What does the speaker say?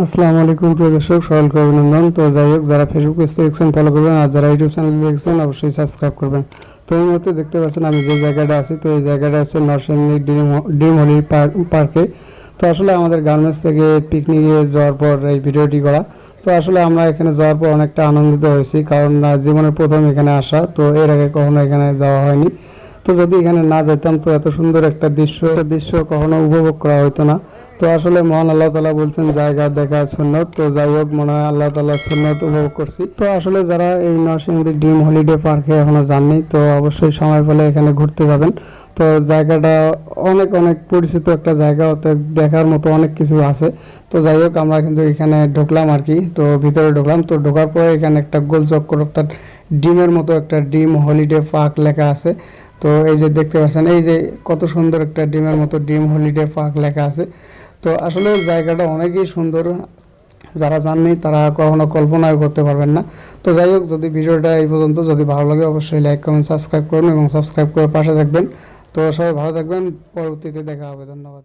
আসসালামু আলাইকুম প্রিয় দর্শক, সকলকে অভিনন্দন। তো যাই হোক, যারা ফেসবুক পেজ দেখছেন ফলো করবেন, আর যারা ইউটিউব চ্যানেল দেখছেন অবশ্যই সাবস্ক্রাইব করবেন। তো এই মুহূর্তে দেখতে পাচ্ছেন আমি যে জায়গাটা আছি, তো এই জায়গাটা আছে নরসিংদী ড্রিম হলি পার্কে। তো আসলে আমাদের গার্মেন্টস থেকে পিকনিকে যাওয়ার পর এই ভিডিওটি করা। তো আসলে আমরা এখানে যাওয়ার পর অনেকটা আনন্দিত হয়েছি, কারণ জীবনের প্রথম এখানে আসা, তো এর আগে কখনো এখানে যাওয়া হয়নি। তো যদি এখানে না যেতাম তো এত সুন্দর একটা দৃশ্য কখনো উপভোগ করা হতো না। তো আসলে মহান আল্লাহ তালা বলছেন জায়গা দেখা সুন্নত, তো যাই হোক মনে হয় আল্লাহ তালা সুন্নত উপভোগ করছি। তো আসলে যারা এই নরসিংদী ড্রিম হলিডে পার্কে এখনো যাননি তো অবশ্যই সময় পেলে এখানে ঘুরতে যাবেন। তো জায়গাটা অনেক অনেক পরিচিত একটা জায়গা, অর্থাৎ দেখার মতো অনেক কিছু আছে। তো যাই হোক আমরা কিন্তু এখানে ঢুকলাম আর কি, তো ভিতরে ঢুকলাম। তো ঢোকার পরে এখানে একটা গোল চক্কর, অর্থাৎ ডিমের মতো একটা ডিম হলিডে পার্ক লেখা আছে। তো এই যে দেখতে পাচ্ছেন, এই যে কত সুন্দর একটা ডিমের মতো ডিম হলিডে পার্ক লেখা আছে। তো আসলে জায়গাটা অনেকই সুন্দর, যারা জাননি তারা কখনো কল্পনাও করতে পারবেন না। তো যাই হোক, যদি ভিডিওটা এই পর্যন্ত যদি ভালো লাগে অবশ্যই লাইক কমেন্ট সাবস্ক্রাইব করুন এবং সাবস্ক্রাইব করে পাশে থাকবেন। তো সবাই ভালো থাকবেন, পরবর্তীতে দেখা হবে। ধন্যবাদ।